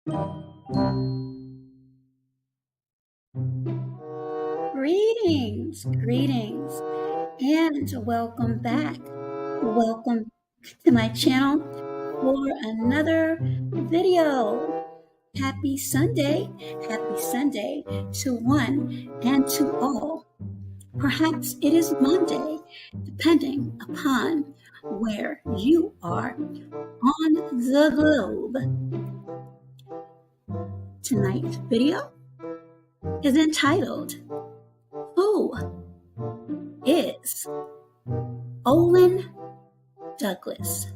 Greetings, and welcome back. Welcome to my channel for another video. Happy Sunday to one and to all. Perhaps it is Monday, depending upon where you are on the globe. Tonight's video is entitled, Who is Olan Douglas?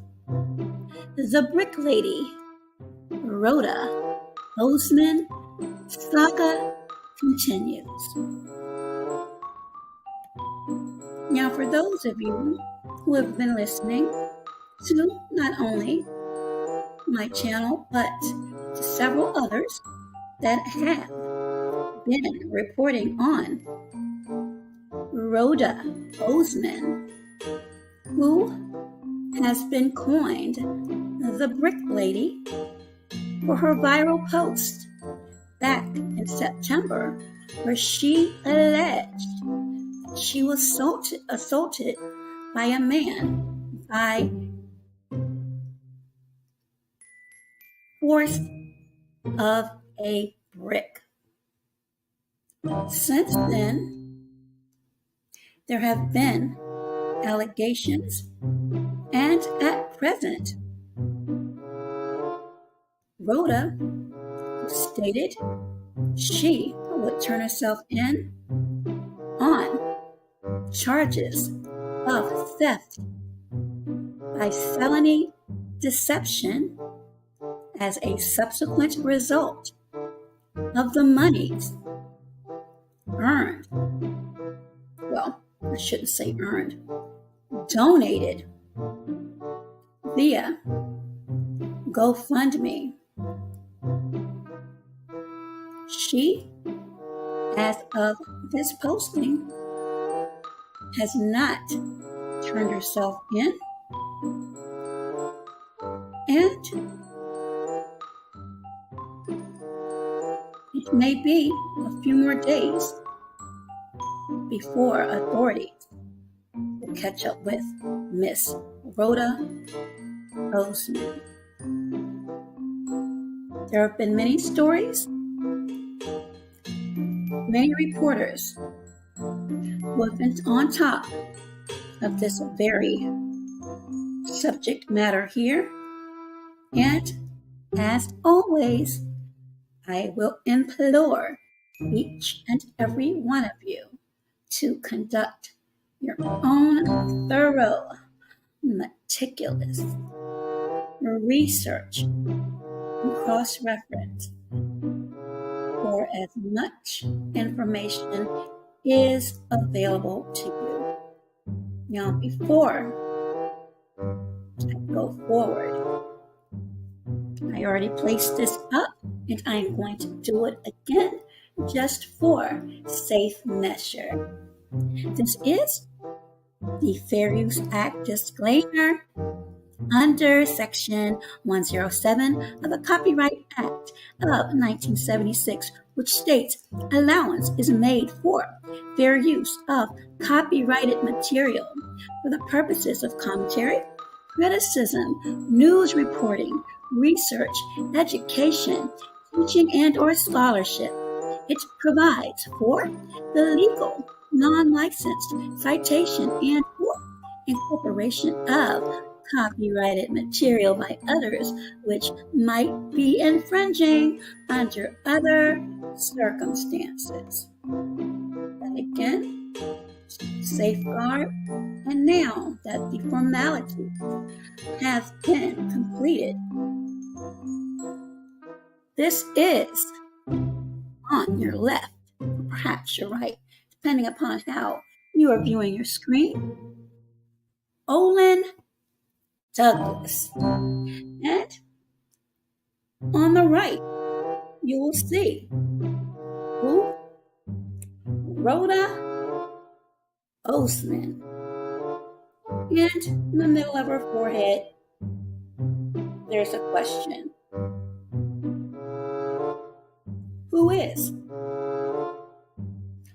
The Brick Lady, Roda Osman saga continues. Now, for those of you who have been listening to not only my channel, but to several others that have been reporting on Roda Osman, who has been coined the Brick Lady for her viral post back in September, where she alleged she was assaulted by a man by force of a brick. Since then, there have been allegations, and at present, Roda stated she would turn herself in on charges of theft by felony deception as a subsequent result of the monies earned. Well, I shouldn't say earned, donated via GoFundMe. She, as of this posting, has not turned herself in, and it may be a few more days before authorities will catch up with Miss Roda Osman. There have been many stories, many reporters who have been on top of this very subject matter here. And as always, I will implore each and every one of you to conduct your own thorough, meticulous research and cross-reference for as much information is available to you. Now, before I go forward, I already placed this up, and I'm going to do it again just for safe measure. This is the Fair Use Act disclaimer under Section 107 of the Copyright Act of 1976, which states allowance is made for fair use of copyrighted material for the purposes of commentary, criticism, news reporting, research, education, teaching, and or scholarship. It provides for the legal, non-licensed citation and or incorporation of copyrighted material by others which might be infringing under other circumstances. And again, safeguard. And now that the formalities have been completed, this is on your left, perhaps your right, depending upon how you are viewing your screen, Olan Douglas. And on the right, you will see who? Roda Osman. And in the middle of her forehead, there's a question. Who is?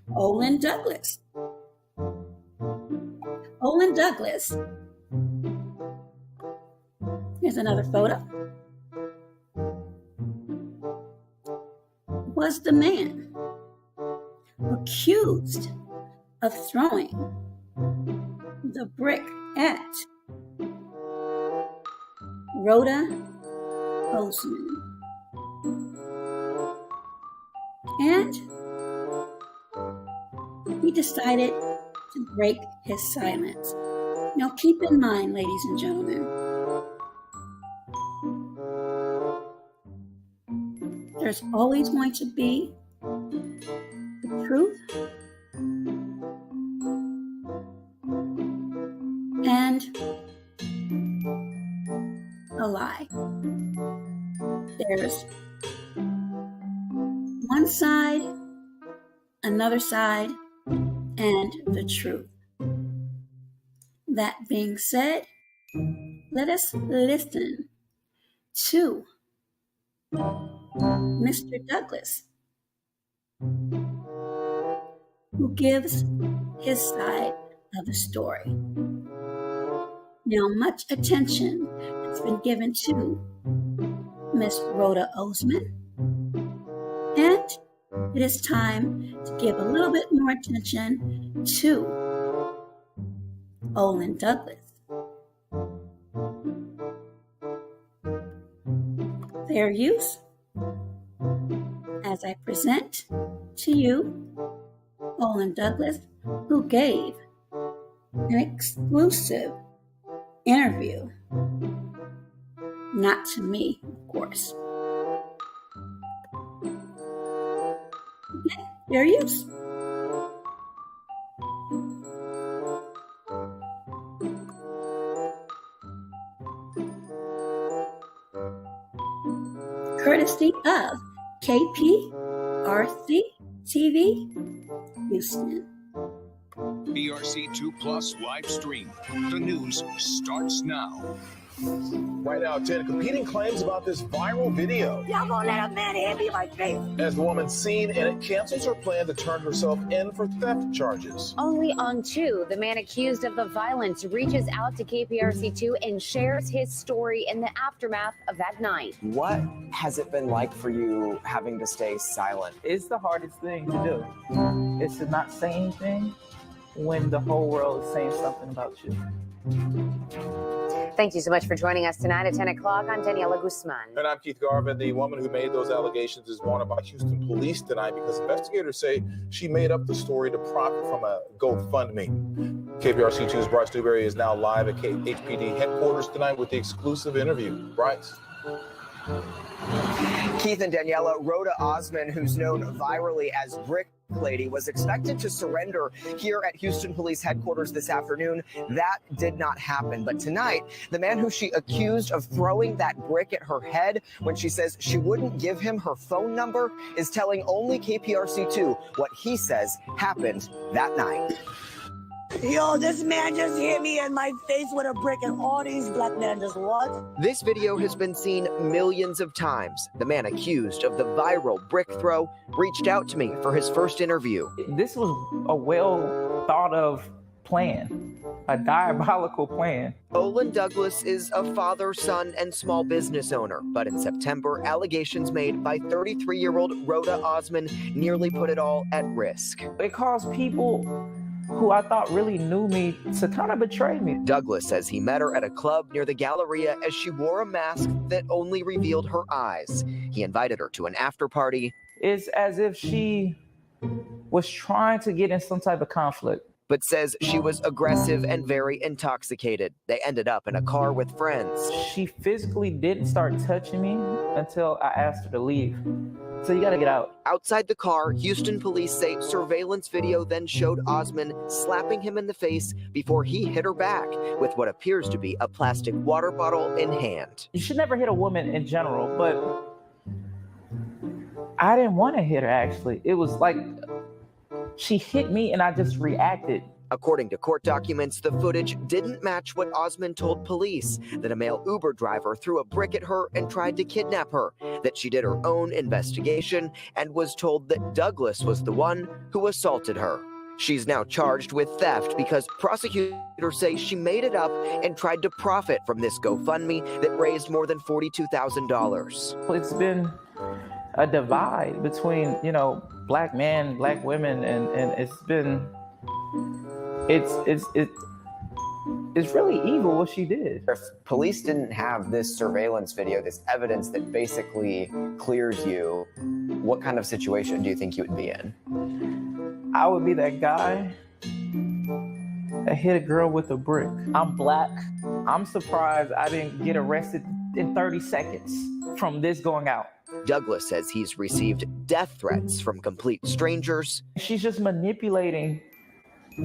Olan Douglas. Olan Douglas. Here's another photo. Was the man accused of throwing the brick at Roda Osman. And he decided to break his silence. Now keep in mind, ladies and gentlemen, there's always going to be the truth and a lie. There's one side, another side, and the truth. That being said, let us listen to Mr. Douglas, who gives his side of the story. Now, much attention has been given to Miss Roda Osman, and it is time to give a little bit more attention to Olan Douglas. Fair use, as I present to you Olan Douglas, who gave an exclusive interview, not to me, of course. Okay, fair use. Courtesy of KPRC TV, Houston. PRC2 Plus live stream. The news starts now. Right now, Ted, competing claims about this viral video. Y'all gonna let a man hit me like this? As the woman seen in it cancels her plan to turn herself in for theft charges. Only on 2, the man accused of the violence reaches out to KPRC2 and shares his story in the aftermath of that night. What has it been like for you having to stay silent? It's the hardest thing to do. It's to not say anything when the whole world is saying something about you. Thank you so much for joining us tonight at 10 o'clock. I'm Daniela Guzman. And I'm Keith Garvin. The woman who made those allegations is wanted by Houston police tonight because investigators say she made up the story to profit from a GoFundMe. KPRC2's Bryce Newberry is now live at HPD headquarters tonight with the exclusive interview. Bryce. Keith and Daniela, Roda Osman, who's known virally as Brick Lady, was expected to surrender here at Houston Police Headquarters this afternoon. That did not happen. But tonight, the man who she accused of throwing that brick at her head when she says she wouldn't give him her phone number is telling only KPRC2 what he says happened that night. Yo, this man just hit me in my face with a brick, and all these black men just what? This video has been seen millions of times. The man accused of the viral brick throw reached out to me for his first interview. This was a well thought of plan, a diabolical plan. Olan Douglas is a father, son, and small business owner. But in September, allegations made by 33-year-old Roda Osman nearly put it all at risk. It caused people who I thought really knew me to kind of betray me. Douglas says he met her at a club near the Galleria as she wore a mask that only revealed her eyes. He invited her to an after party. It's as if she was trying to get in some type of conflict. But says she was aggressive and very intoxicated. They ended up in a car with friends. She physically didn't start touching me until I asked her to leave. So you gotta get out. Outside the car, Houston police say surveillance video then showed Osman slapping him in the face before he hit her back with what appears to be a plastic water bottle in hand. You should never hit a woman in general, but I didn't want to hit her, actually. It was like she hit me and I just reacted. According to court documents, the footage didn't match what Osman told police, that a male Uber driver threw a brick at her and tried to kidnap her, that she did her own investigation and was told that Douglas was the one who assaulted her. She's now charged with theft because prosecutors say she made it up and tried to profit from this GoFundMe that raised more than $42,000. It's been a divide between, black men, black women, and it's really evil what she did. If police didn't have this surveillance video, this evidence that basically clears you, what kind of situation do you think you would be in? I would be that guy that hit a girl with a brick. I'm black. I'm surprised I didn't get arrested in 30 seconds from this going out. Douglas says he's received death threats from complete strangers. She's just manipulating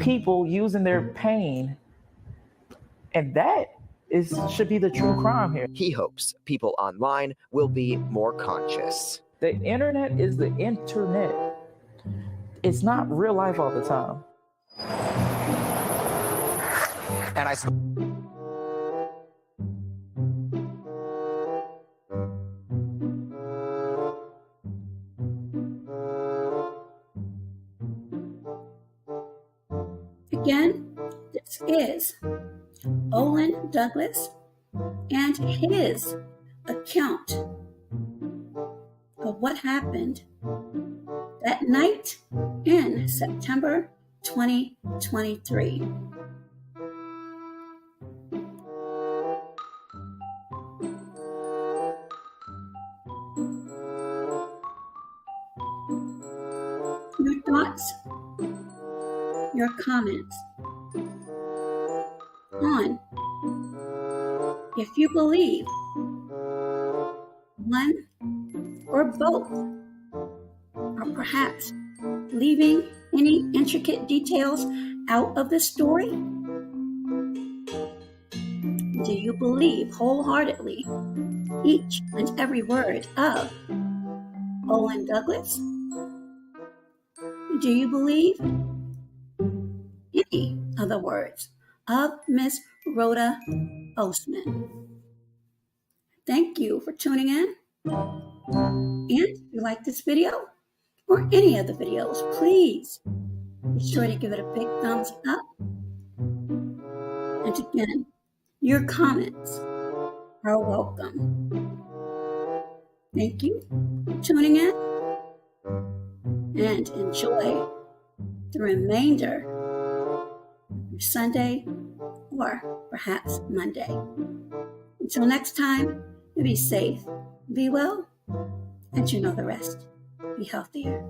people using their pain. And that should be the true crime here. He hopes people online will be more conscious. The internet is the internet. It's not real life all the time. And Again, this is Olan Douglas and his account of what happened that night in September 2023. Your thoughts, your comments on if you believe one or both, or perhaps leaving any intricate details out of the story. Do you believe wholeheartedly each and every word of Olan Douglas? Do you believe any of the words of Miss Roda Osman? Thank you for tuning in. And if you like this video or any of the videos, please be sure to give it a big thumbs up. And again, your comments are welcome. Thank you for tuning in and enjoy the remainder of your Sunday or perhaps Monday. Until next time, be safe, be well, and you know the rest. Be healthier.